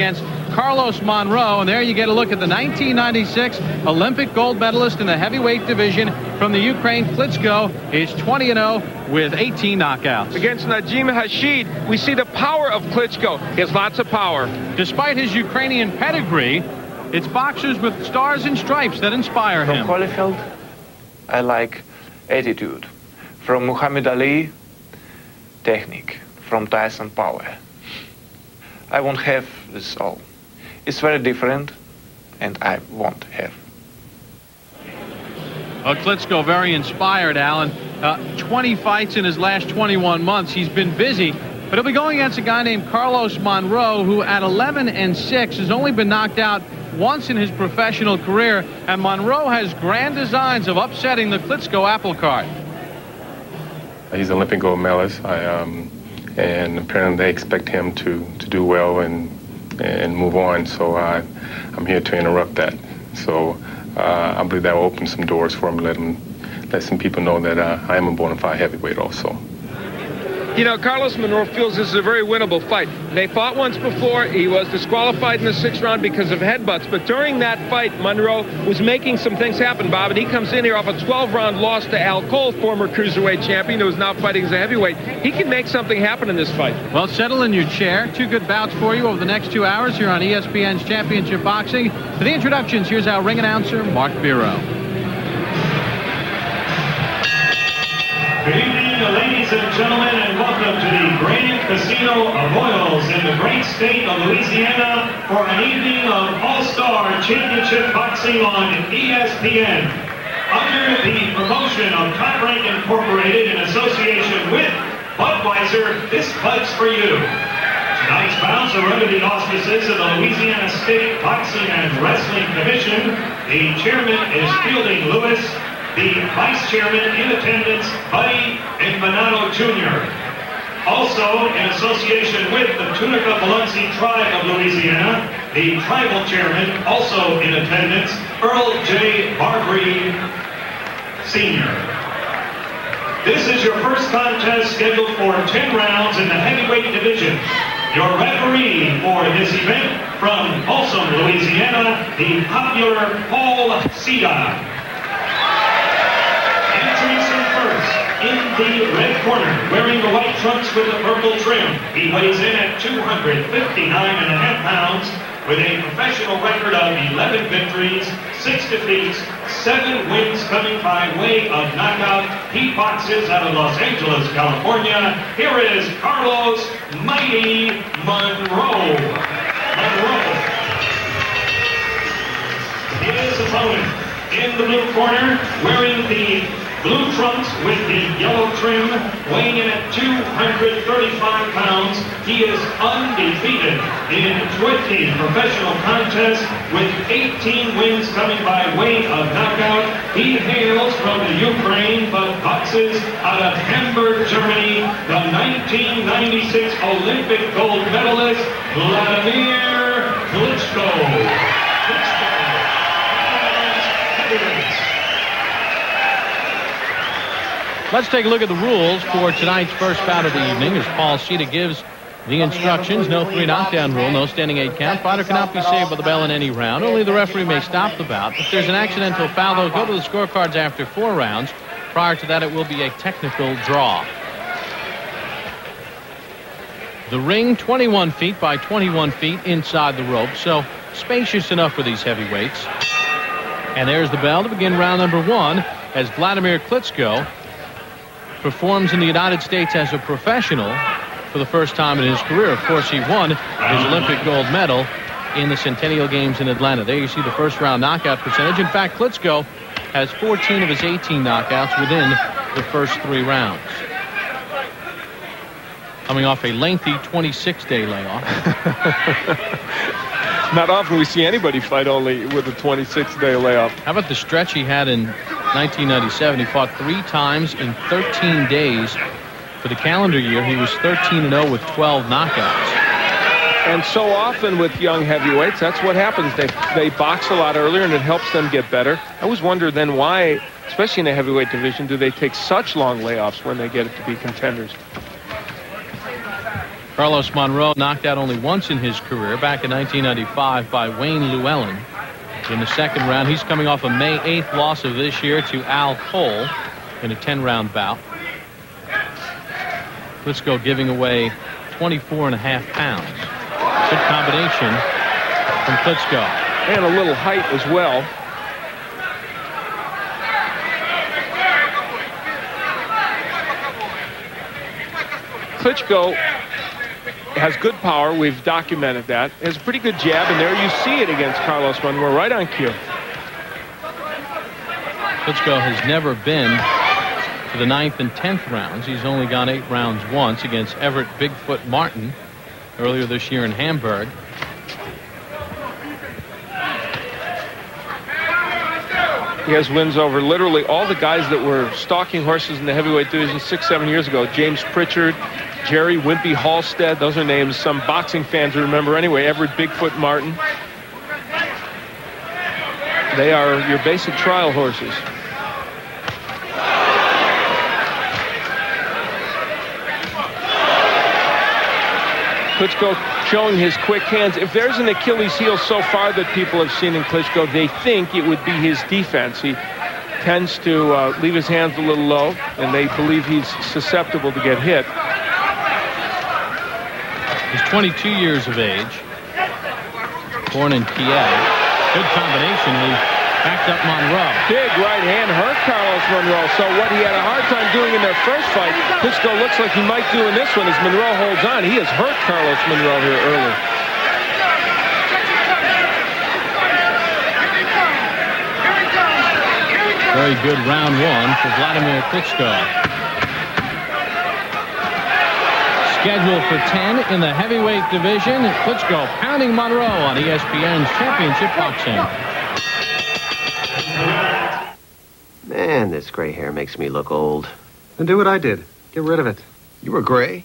against Carlos Monro. And there you get a look at the 1996 Olympic gold medalist in the heavyweight division from the Ukraine. Klitschko is 20-0 with 18 knockouts. Against Najim Hashid, we see the power of Klitschko. He has lots of power. Despite his Ukrainian pedigree, it's boxers with stars and stripes that inspire him. From Holyfield, I like attitude. From Muhammad Ali, technique. From Tyson, power. I won't have this all. It's very different, and I won't have. Well, Klitschko very inspired, Alan. 20 fights in his last 21 months. He's been busy, but he'll be going against a guy named Carlos Monro, who at 11-6 has only been knocked out once in his professional career, and Monro has grand designs of upsetting the Klitschko apple cart. He's an Olympic gold medalist, and apparently they expect him to do well and move on. So I'm here to interrupt that. So I believe that will open some doors for him, let some people know that I am a bona fide heavyweight also. You know, Carlos Monro feels this is a very winnable fight. They fought once before. He was disqualified in the 6th round because of headbutts. But during that fight, Monro was making some things happen, Bob. And he comes in here off a 12-round loss to Al Cole, former cruiserweight champion, who is now fighting as a heavyweight. He can make something happen in this fight. Well, settle in your chair. 2 good bouts for you over the next 2 hours here on ESPN's Championship Boxing. For the introductions, here's our ring announcer, Mark Biro. Good evening, ladies and gentlemen, and welcome to the Granite Casino of Oils in the great state of Louisiana for an evening of All-Star Championship Boxing on ESPN. Under the promotion of Top Rank Incorporated in association with Budweiser, this fight's for you. Tonight's bouts are under the auspices of the Louisiana State Boxing and Wrestling Commission. The chairman is Fielding Lewis. The vice chairman in attendance, Buddy Infanato Jr. Also, in association with the Tunica-Biloxi tribe of Louisiana, the tribal chairman, also in attendance, Earl J. Barbary Sr. This is your first contest scheduled for 10 rounds in the heavyweight division. Your referee for this event from Folsom, Louisiana, the popular Paul Sida. In the red corner, wearing the white trunks with the purple trim, he weighs in at 259.5 pounds with a professional record of 11 victories, 6 defeats, 7 wins coming by way of knockout. He boxes out of Los Angeles, California. Here is Carlos Mighty Monro. His opponent in the blue corner, wearing the blue trunks with the yellow trim, weighing in at 235 pounds. He is undefeated in 20 professional contests with 18 wins coming by way of knockout. He hails from the Ukraine but boxes out of Hamburg, Germany, the 1996 Olympic gold medalist, Vladimir Klitschko. Let's take a look at the rules for tonight's first bout of the evening as Paul Sita gives the instructions. No 3 knockdown rule, no standing 8 count. Fighter cannot be saved by the bell in any round. Only the referee may stop the bout. If there's an accidental foul, they'll go to the scorecards after 4 rounds. Prior to that, it will be a technical draw. The ring, 21 feet by 21 feet inside the rope, so spacious enough for these heavyweights. And there's the bell to begin round number 1 as Vladimir Klitschko performs in the United States as a professional for the first time in his career. Of course, he won his Olympic gold medal in the Centennial Games in Atlanta. There you see the first round knockout percentage. In fact, Klitschko has 14 of his 18 knockouts within the first 3 rounds. Coming off a lengthy 26-day layoff. Not often we see anybody fight only with a 26-day layoff. How about the stretch he had in 1997? He fought 3 times in 13 days. For the calendar year, he was 13-0 with 12 knockouts. And so often with young heavyweights, that's what happens. They box a lot earlier, and it helps them get better. I always wonder then why, especially in the heavyweight division, do they take such long layoffs when they get it to be contenders? Carlos Monro knocked out only once in his career, back in 1995 by Wayne Llewellyn in the second round. He's coming off a May 8th loss of this year to Al Cole in a 10-round bout. Klitschko giving away 24.5 pounds. Good combination from Klitschko. And a little height as well. Klitschko has good power. We've documented that. Has a pretty good jab, and there you see it against Carlos Monro, right on cue. Klitschko has never been to the 9th and 10th rounds. He's only gone 8 rounds once against Everett Bigfoot Martin earlier this year in Hamburg. He has wins over literally all the guys that were stalking horses in the heavyweight division 6-7 years ago. James Pritchard, Jerry Wimpy Halstead. Those are names some boxing fans remember anyway. Everett Bigfoot Martin. They are your basic trial horses. Klitschko showing his quick hands. If there's an Achilles heel so far that people have seen in Klitschko, they think it would be his defense. He tends to leave his hands a little low, and they believe he's susceptible to get hit. He's 22 years of age, born in Kiev. Good combination. He backed up Monro. Big right hand hurt Carlos Monro. So what he had a hard time doing in their first fight, Klitschko looks like he might do in this one as Monro holds on. He has hurt Carlos Monro here early. Very good round one for Vladimir Klitschko. Scheduled for 10 in the heavyweight division. Klitschko pounding Monro on ESPN's Championship Boxing. Man, this gray hair makes me look old. Then do what I did. Get rid of it. You were gray?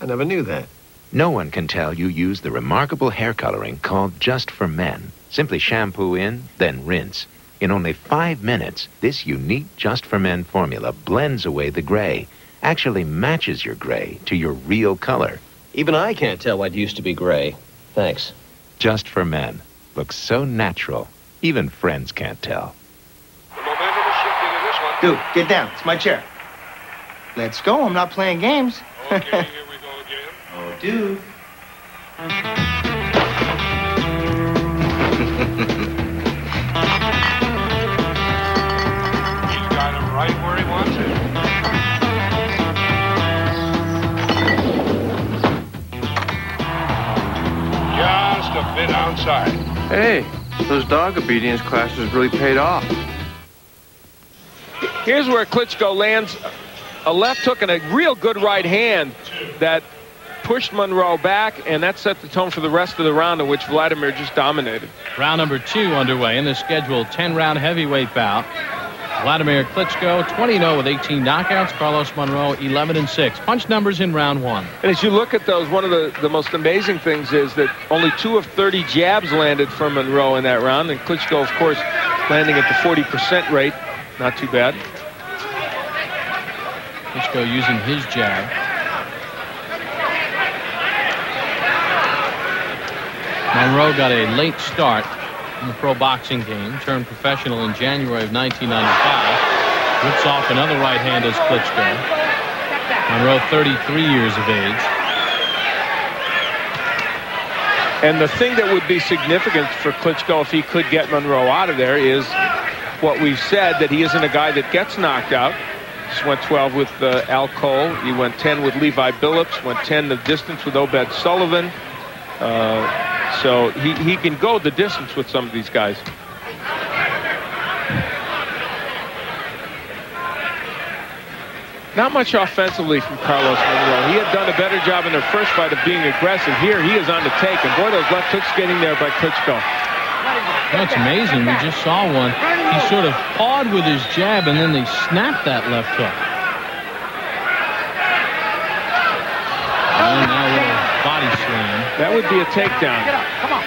I never knew that. No one can tell you use the remarkable hair coloring called Just for Men. Simply shampoo in, then rinse. In only 5 minutes, this unique Just for Men formula blends away the gray, actually matches your gray to your real color. Even I can't tell what used to be gray. Thanks. Just for Men. Looks so natural, even friends can't tell. The momentum is shifting in this one. Dude, get down. It's my chair. Let's go. I'm not playing games. Okay, here we go again. Oh, dude. He's got him right where he wants it. Just a bit outside. Hey, those dog obedience classes really paid off. Here's where Klitschko lands a left hook and a real good right hand that pushed Monro back, and that set the tone for the rest of the round in which Vladimir just dominated. Round number 2 underway in the scheduled 10-round heavyweight bout. Vladimir Klitschko 20-0 with 18 knockouts. Carlos Monro 11-6. Punch numbers in round 1. And as you look at those, one of the most amazing things is that only 2 of 30 jabs landed from Monro in that round, and Klitschko, of course, landing at the 40% rate. Not too bad. Klitschko using his jab. Monro got a late start in the pro boxing game, turned professional in January of 1995. Whips off another right hand as Klitschko. Monro 33 years of age. And the thing that would be significant for Klitschko if he could get Monro out of there is what we've said, that he isn't a guy that gets knocked out. Just went 12 with Al Cole. He went 10 with Levi Billups. Went 10 the distance with Obed Sullivan. So he can go the distance with some of these guys. Not much offensively from Carlos Monro. He had done a better job in their first fight of being aggressive. Here he is on the take, and boy, those left hooks getting there by Klitschko. That's amazing. We just saw one. He sort of pawed with his jab, and then they snapped that left hook. And now a little body slam. That would be a takedown. Come on.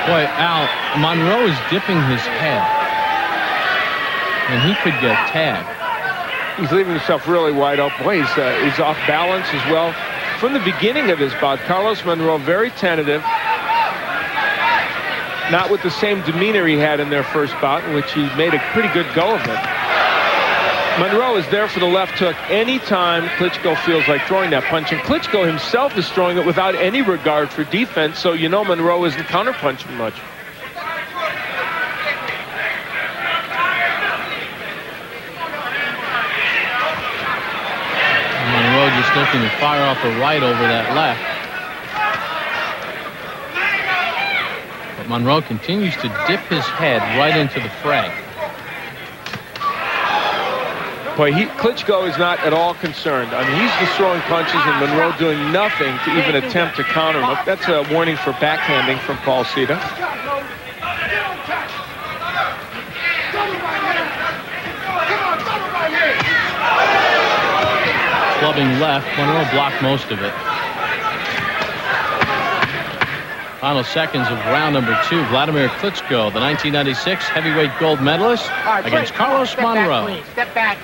Boy, Al, Monro is dipping his head, and he could get tagged. He's leaving himself really wide open. Boy, he's off balance as well. from the beginning of this bout, Carlos Monro very tentative, not with the same demeanor he had in their first bout, in which he made a pretty good go of it. Monro is there for the left hook anytime Klitschko feels like throwing that punch, and Klitschko himself is throwing it without any regard for defense, so you know Monro isn't counterpunching much. Monro just looking to fire off a right over that left. But Monro continues to dip his head right into the fray. Boy, Klitschko is not at all concerned. I mean, he's just throwing punches and Monro doing nothing to even attempt to counter him. That's a warning for backhanding from Paul Sita. Clubbing left, Monro blocked most of it. Final seconds of round number 2. Vladimir Klitschko, the 1996 heavyweight gold medalist, against Carlos Monro. Step back.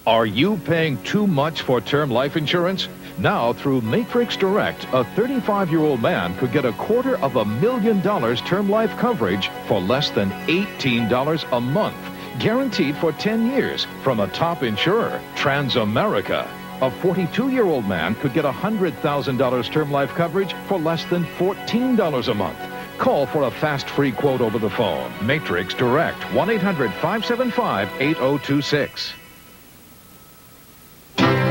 Are you paying too much for term life insurance? Now, through Matrix Direct, a 35-year-old man could get $250,000 term life coverage for less than $18 a month, guaranteed for 10 years from a top insurer, Transamerica. A 42-year-old man could get $100,000 term life coverage for less than $14 a month. Call for a fast free quote over the phone. Matrix Direct, 1-800-575-8026.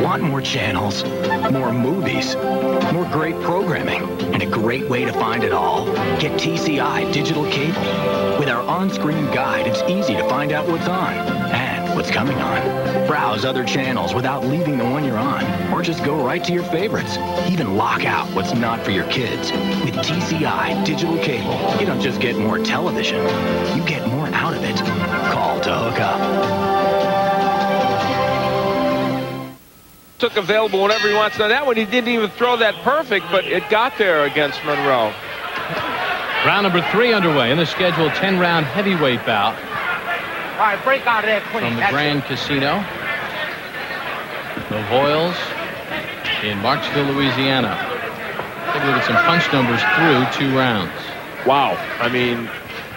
Want more channels, more movies, more great programming, and a great way to find it all? Get TCI Digital Cable. With our on-screen guide, it's easy to find out what's on and what's coming on. Browse other channels without leaving the one you're on, or just go right to your favorites. Even lock out what's not for your kids. With TCI Digital Cable, you don't just get more television, you get more out of it. Call to hook up. Took available whenever he wants. Now that one, he didn't even throw that perfect, but it got there against Monro. Round number 3 underway in the scheduled 10-round heavyweight bout. All right, break out of there, Queen. From the Grand Casino, the Hoyles in Marksville, Louisiana. Take a look at some punch numbers through 2 rounds. Wow. I mean,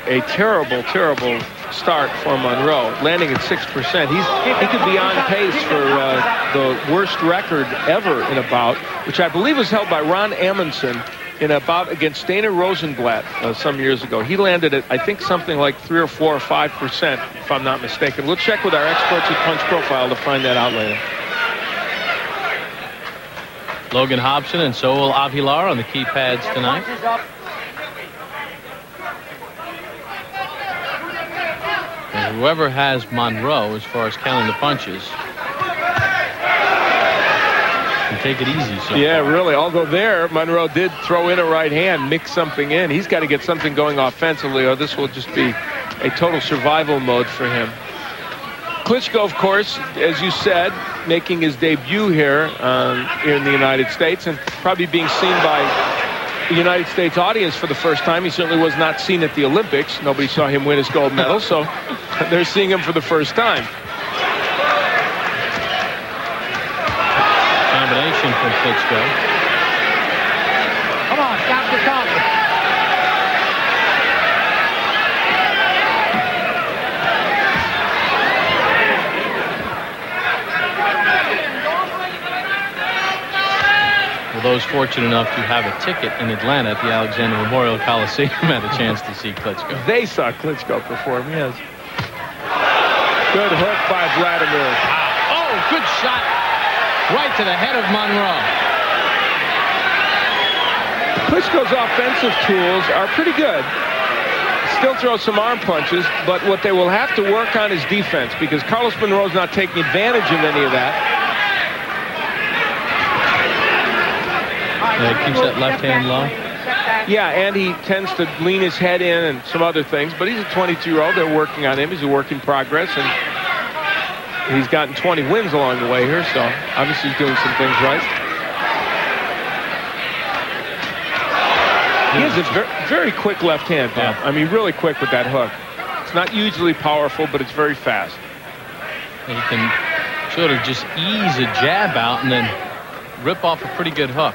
a terrible, terrible start for Monro, landing at 6%. He could be on pace for the worst record ever in a bout, which I believe was held by Ron Amundsen in a bout against Dana Rosenblatt some years ago. He landed at, I think, something like 3 or 4 or 5%, if I'm not mistaken. We'll check with our experts at Punch Profile to find that out later. Logan Hobson and Saul Avilar on the key pads tonight. And whoever has Monro, as far as counting the punches, can take it easy so Yeah, far. really. Although there, Monro did throw in a right hand, mix something in. He's got to get something going offensively, or this will just be a total survival mode for him. Klitschko, of course, as you said, making his debut here in the United States, and probably being seen by the United States audience for the first time. He certainly was not seen at the Olympics. Nobody saw him win his gold medal, so they're seeing him for the first time. Combination from Klitschko. Come on, stop the talking. Those fortunate enough to have a ticket in Atlanta at the Alexander Memorial Coliseum had a chance to see Klitschko. They saw Klitschko perform, yes. Good hook by Vladimir. Oh, good shot. Right to the head of Monro. Klitschko's offensive tools are pretty good. Still throws some arm punches, but what they will have to work on is defense, because Carlos Monro's not taking advantage of any of that. Keeps that left hand low. Yeah, and he tends to lean his head in and some other things, but he's a 22-year-old. They're working on him. He's a work in progress, and he's gotten 20 wins along the way here, so obviously he's doing some things right. He has a very quick left hand, Bob. I mean, really quick with that hook. It's not usually powerful, but it's very fast. He can sort of just ease a jab out and then rip off a pretty good hook.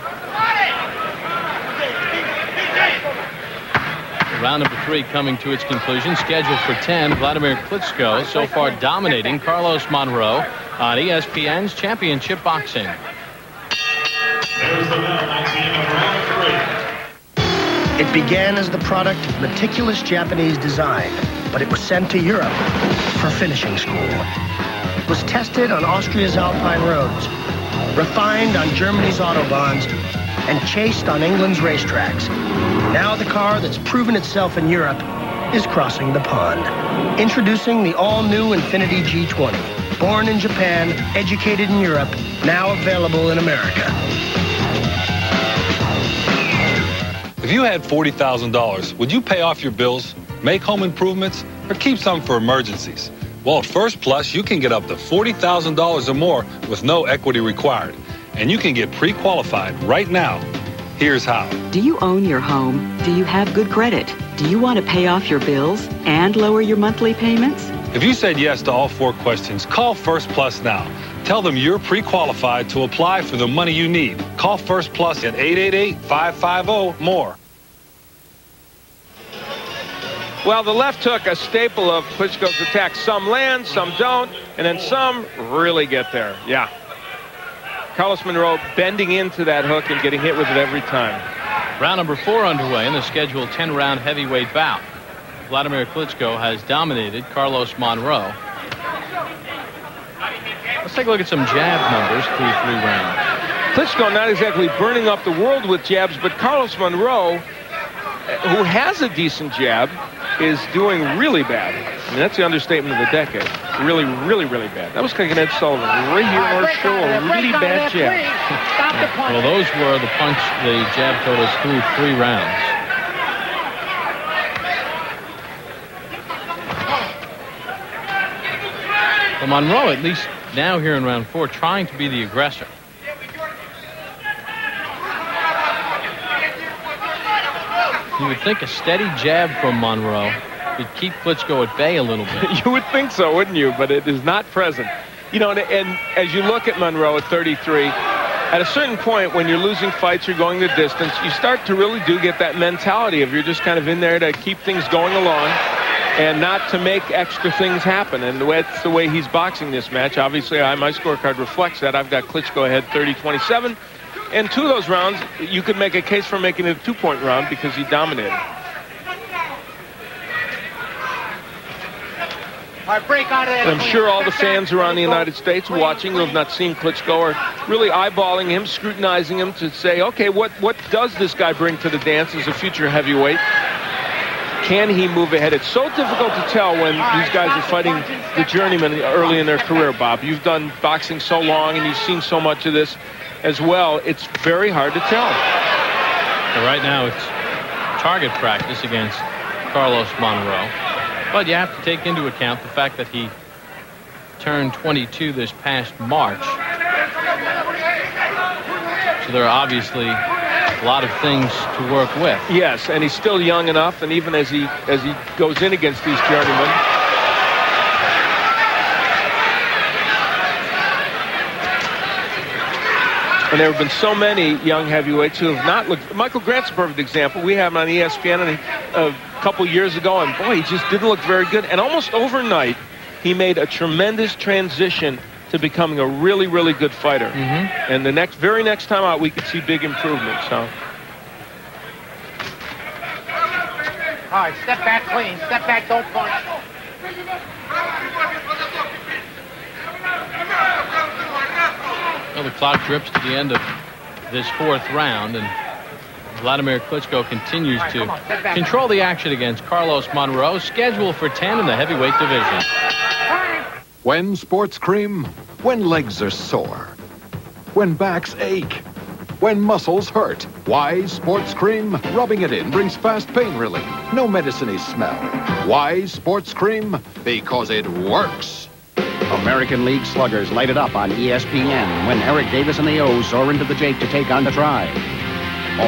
Round number 3 coming to its conclusion. Scheduled for 10. Vladimir Klitschko so far dominating Carlos Monro on ESPN's Championship Boxing. There's the bell, 19 of round 3. It began as the product of meticulous Japanese design, but it was sent to Europe for finishing school. It was tested on Austria's Alpine roads, refined on Germany's autobahns, and chased on England's racetracks. Now the car that's proven itself in Europe is crossing the pond. Introducing the all-new Infiniti G20. Born in Japan, educated in Europe, now available in America. If you had $40,000, would you pay off your bills, make home improvements, or keep some for emergencies? Well, at First Plus, you can get up to $40,000 or more with no equity required. And you can get pre-qualified right now. Here's how. Do you own your home? Do you have good credit? Do you want to pay off your bills and lower your monthly payments? If you said yes to all 4 questions, call First Plus now. Tell them you're pre-qualified to apply for the money you need. Call First Plus at 888-550-MORE. Well, the left hook, a staple of Klitschko's attack. Some land, some don't, and then some really get there. Yeah. Carlos Monro bending into that hook and getting hit with it every time. Round number 4 underway in the scheduled 10-round heavyweight bout. Vladimir Klitschko has dominated Carlos Monro. Let's take a look at some jab numbers through 3 rounds. Klitschko not exactly burning up the world with jabs, but Carlos Monro, who has a decent jab, is doing really bad. I mean, that's the understatement of the decade. Really, really, really bad. That was like an Ed Sullivan. Right here on our show, a really bad jab. Well, those were the jab totals through 3 rounds. Well, Monro, at least now here in round 4, trying to be the aggressor. You would think a steady jab from Monro would keep Klitschko at bay a little bit. You would think so, wouldn't you? But it is not present. You know, and as you look at Monro at 33, at a certain point when you're losing fights, you're going the distance, you start to really do get that mentality of you're just kind of in there to keep things going along and not to make extra things happen. And that's the way he's boxing this match. Obviously, my scorecard reflects that. I've got Klitschko ahead 30-27. And 2 of those rounds, you could make a case for making it a 2-point round because he dominated. I'm sure all the fans around the United States watching who have not seen Klitschko are really eyeballing him, scrutinizing him to say, okay, what does this guy bring to the dance as a future heavyweight? Can he move ahead? It's so difficult to tell when these guys are fighting the journeyman early in their career, Bob. You've done boxing so long and you've seen so much of this as well. It's very hard to tell. So right now it's target practice against Carlos Monro. But you have to take into account the fact that he turned 22 this past March. So there are obviously a lot of things to work with. Yes, and he's still young enough, and even as he goes in against these journeymen, and there have been so many young heavyweights who have not looked. Michael Grant's a perfect example. We have him on ESPN a couple years ago, and boy, he just didn't look very good. And almost overnight, he made a tremendous transition to becoming a really, really good fighter. And the very next time out, we could see big improvements. So. All right, step back clean. Step back, don't punch. Well, the clock drips to the end of this 4th round, and Vladimir Klitschko continues to control the action against Carlos Monro, scheduled for 10 in the heavyweight division. When sports cream, when legs are sore, when backs ache, when muscles hurt. Wise Sports Cream, rubbing it in brings fast pain relief. No medicine-y smell. Wise Sports Cream, because it works. American League sluggers light it up on ESPN when Eric Davis and the O's soar into the Jake to take on the Tribe.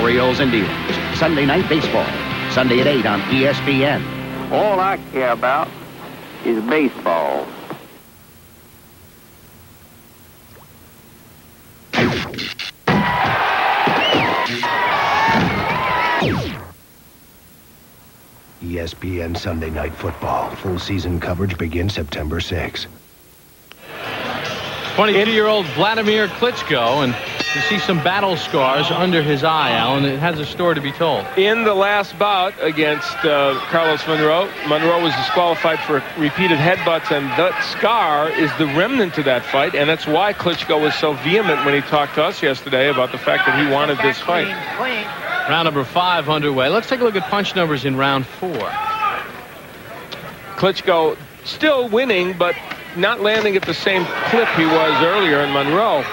Orioles-Indians, Sunday Night Baseball, Sunday at 8 on ESPN. All I care about is baseball. ESPN Sunday Night Football. Full season coverage begins September 6th. 22-year-old Vladimir Klitschko, and you see some battle scars under his eye, Alan. It has a story to be told. In the last bout against Carlos Monro, Monro was disqualified for repeated headbutts, and that scar is the remnant of that fight, and that's why Klitschko was so vehement when he talked to us yesterday about the fact that he wanted this fight. Round number 5 underway. Let's take a look at punch numbers in round 4. Klitschko still winning, but not landing at the same clip he was earlier in Monroe.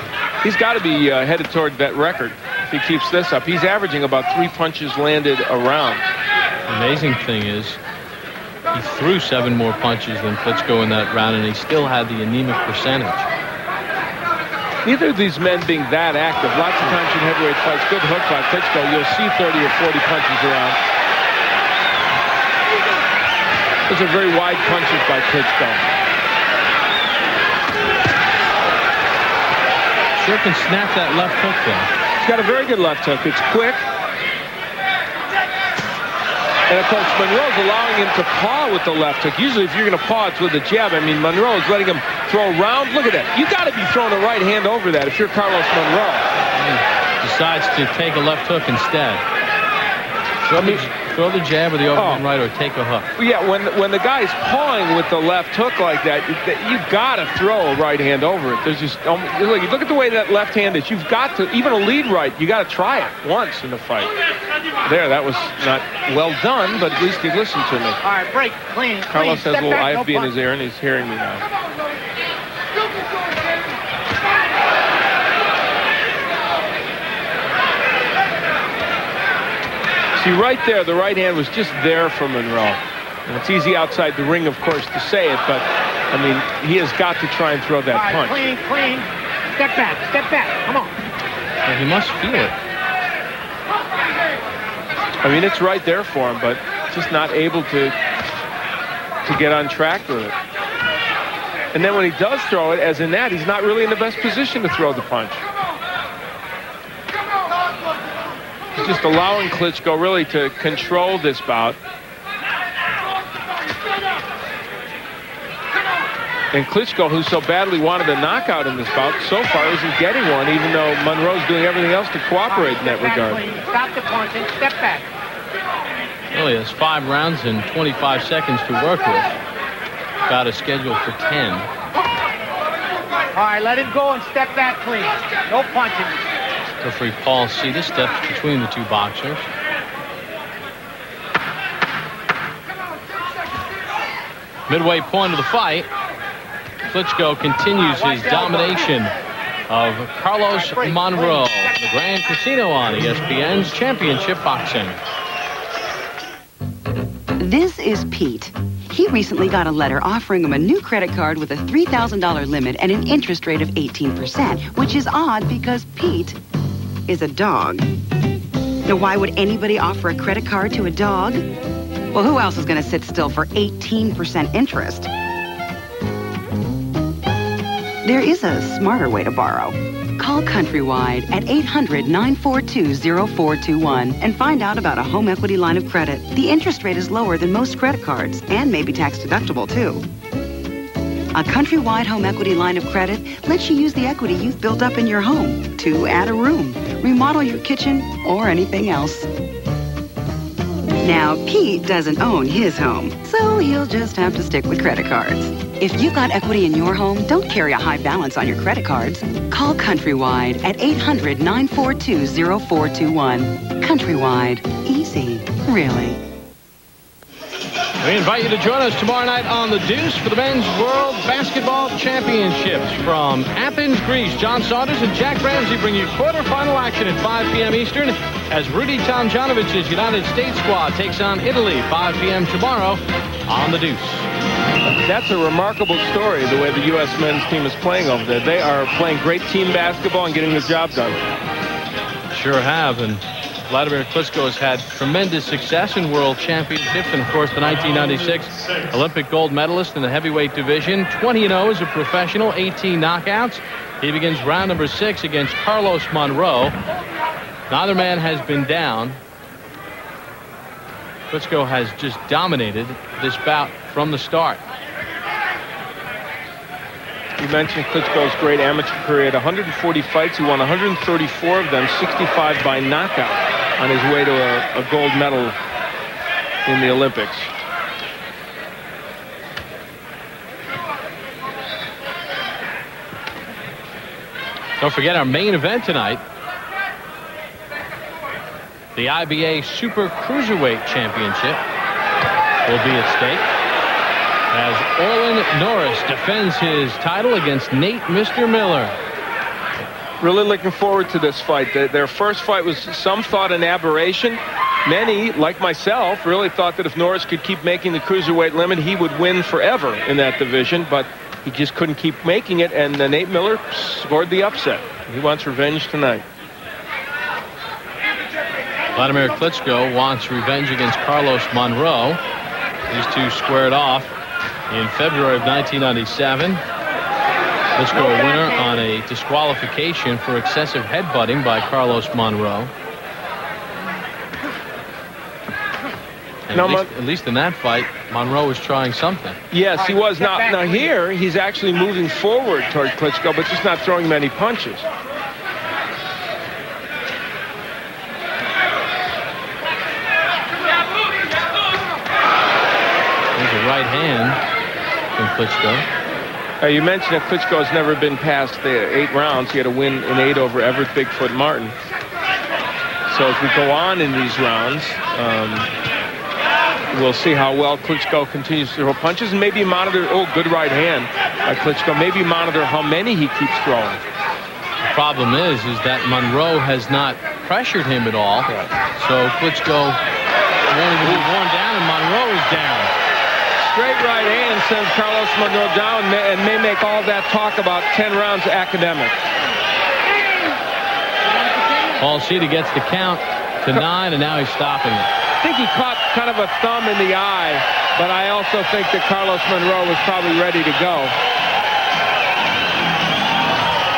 He's got to be headed toward that record if he keeps this up. He's averaging about 3 punches landed a round. The amazing thing is he threw 7 more punches than Klitschko in that round, and he still had the anemic percentage. Neither of these men being that active. Lots of times in heavyweight fights, good hook by Klitschko, you'll see 30 or 40 punches around. Those are very wide punches by Klitschko. Sure can snap that left hook, though. He's got a very good left hook. It's quick. And, of course, Monroe's allowing him to paw with the left hook. Usually, if you're going to paw, it's with a jab. I mean, Monroe is letting him throw around. Look at that. You got to be throwing a right hand over that if you're Carlos Monro. He decides to take a left hook instead. Throw the jab or the overhand right, or take a hook. Yeah, when the guy's pawing with the left hook like that, you got to throw a right hand over it. There's just look at the way that left hand is. You've got to, even a lead right, you got to try it once in the fight. There, that was not well done, but at least he listened to me. All right, break, clean. Carlos has a little back, IFB in his ear, and he's hearing me now. See, right there, the right hand was just there for Monro. And it's easy outside the ring, of course, to say it, but, I mean, he has got to try and throw that punch. Clean. Step back. Come on. Well, he must feel it. I mean, it's right there for him, but just not able to get on track with it. And then when he does throw it, as in that, he's not really in the best position to throw the punch. He's just allowing Klitschko really to control this bout. And Klitschko, who so badly wanted a knockout in this bout, so far isn't getting one, even though Monroe's doing everything else to cooperate in that regard. Stop the punching, step back. Well, he has 5 rounds and 25 seconds to work with. Got a schedule for 10. All right, let him go and step back clean. No punching. Referee Paul Cedar steps between the two boxers. Midway point of the fight, Klitschko continues his domination of Carlos Monro, the Grand Casino on ESPN's Championship Boxing. This is Pete. He recently got a letter offering him a new credit card with a $3,000 limit and an interest rate of 18%, which is odd because Pete is a dog. Now, why would anybody offer a credit card to a dog? Well, who else is going to sit still for 18% interest? There is a smarter way to borrow. Call Countrywide at 800-942-0421 and find out about a home equity line of credit. The interest rate is lower than most credit cards and may be tax deductible, too. A Countrywide home equity line of credit lets you use the equity you've built up in your home to add a room, remodel your kitchen, or anything else. Now, Pete doesn't own his home, so he'll just have to stick with credit cards. If you've got equity in your home, don't carry a high balance on your credit cards. Call Countrywide at 800-942-0421. Countrywide. Easy. Really. We invite you to join us tomorrow night on The Deuce for the Men's World Basketball Championships. From Athens, Greece, John Saunders and Jack Ramsey bring you quarterfinal action at 5 p.m. Eastern as Rudy Tomjanovic's United States squad takes on Italy 5 p.m. tomorrow on The Deuce. That's a remarkable story, the way the U.S. men's team is playing over there. They are playing great team basketball and getting the job done. Sure have, and Vladimir Klitschko has had tremendous success in world championships, and of course the 1996 Olympic gold medalist in the heavyweight division. 20-0 as a professional, 18 knockouts. He begins round number 6 against Carlos Monro. Neither man has been down. Klitschko has just dominated this bout from the start. You mentioned Klitschko's great amateur career. At 140 fights, he won 134 of them, 65 by knockout, on his way to a gold medal in the Olympics. Don't forget our main event tonight. The IBA Super Cruiserweight Championship will be at stake as Orlin Norris defends his title against Nate Mr. Miller. Really looking forward to this fight. Their first fight was, some thought, an aberration. Many, like myself, really thought that if Norris could keep making the cruiserweight limit, he would win forever in that division, but he just couldn't keep making it, and Nate Miller scored the upset. He wants revenge tonight. Vladimir Klitschko wants revenge against Carlos Monro. These two squared off in February of 1997. Klitschko a winner on a disqualification for excessive headbutting by Carlos Monro. And at least in that fight, Monro was trying something. Yes, he was. Now here, he's actually moving forward toward Klitschko, but just not throwing many punches. There's a right hand from Klitschko. You mentioned that Klitschko has never been past the 8 rounds. He had a win in 8 over Everett Bigfoot Martin. So as we go on in these rounds, we'll see how well Klitschko continues to throw punches, and maybe monitor, good right hand by Klitschko, maybe monitor how many he keeps throwing. The problem is that Monro has not pressured him at all. So Klitschko won't even be worn down, and Monro is down. Straight right hand sends Carlos Monro down and may make all that talk about 10 rounds academic. Paul Sheeta gets the count to 9, and now he's stopping it. I think he caught kind of a thumb in the eye, but I also think that Carlos Monro was probably ready to go.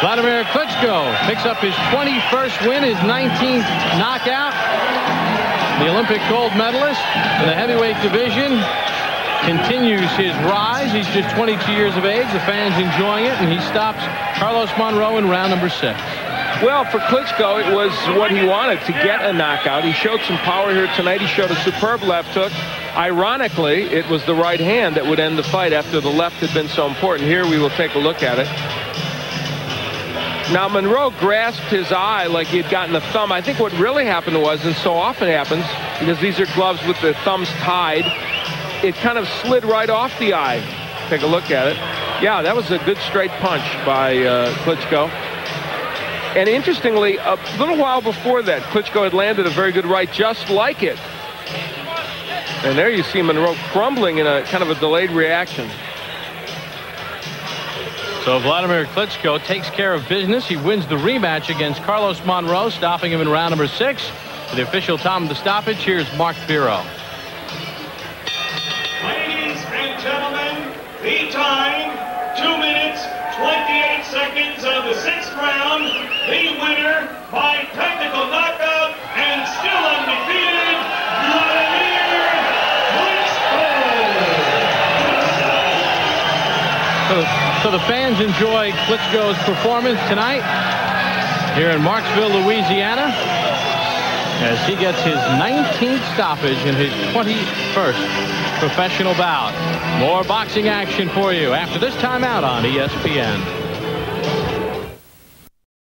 Vladimir Klitschko picks up his 21st win, his 19th knockout. The Olympic gold medalist in the heavyweight division continues his rise. He's just 22 years of age. The fans enjoying it, and he stops Carlos Monro in round number 6. Well, for Klitschko, it was what he wanted, to get a knockout. He showed some power here tonight. He showed a superb left hook. Ironically, it was the right hand that would end the fight after the left had been so important. Here we will take a look at it. Now, Monro grasped his eye like he had gotten the thumb. I think what really happened was, and so often happens, because these are gloves with the thumbs tied, it kind of slid right off the eye. Take a look at it. Yeah, that was a good straight punch by Klitschko. And interestingly, a little while before that, Klitschko had landed a very good right just like it. And there you see Monro crumbling in a kind of a delayed reaction. So Vladimir Klitschko takes care of business. He wins the rematch against Carlos Monro, stopping him in round number 6. For the official time of the stoppage, here's Mark Biro. Ladies and gentlemen, the time, 2 minutes, 28 seconds of the 6th round. The winner by technical knockout and still undefeated, Vladimir Klitschko. So the fans enjoy Klitschko's performance tonight here in Marksville, Louisiana, as he gets his 19th stoppage in his 21st professional bout. More boxing action for you after this timeout on ESPN.